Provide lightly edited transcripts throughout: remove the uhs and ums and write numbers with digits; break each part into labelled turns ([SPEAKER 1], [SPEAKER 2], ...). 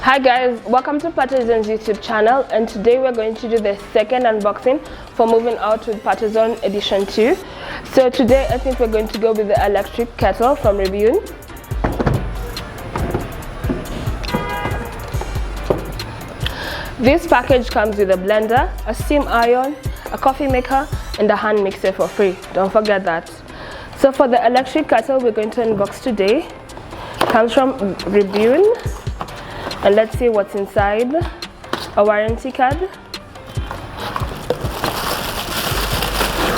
[SPEAKER 1] Hi guys, welcome to Partizan's YouTube channel, and today we're going to do the second unboxing for moving out with Partizan edition 2. So today I think we're going to go with the electric kettle from Rebune. This package comes with a blender, a steam iron, a coffee maker and a hand mixer for free. Don't forget that. So for the electric kettle we're going to unbox today, comes from Rebune. And let's see what's inside. A warranty card.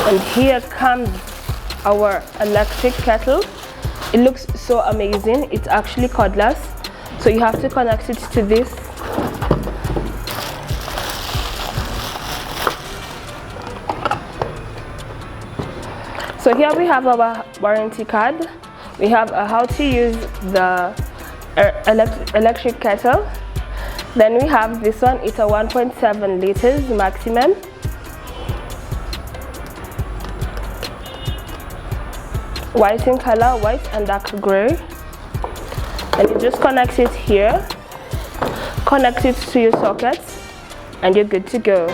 [SPEAKER 1] And here comes our electric kettle. It looks so amazing. It's actually cordless, so you have to connect it to this. So here we have our warranty card. We have how to use the electric kettle. Then we have this one. It's a 1.7 liters maximum. White in color, white and dark gray. And you just connect it here, connect it to your sockets, and you're good to go.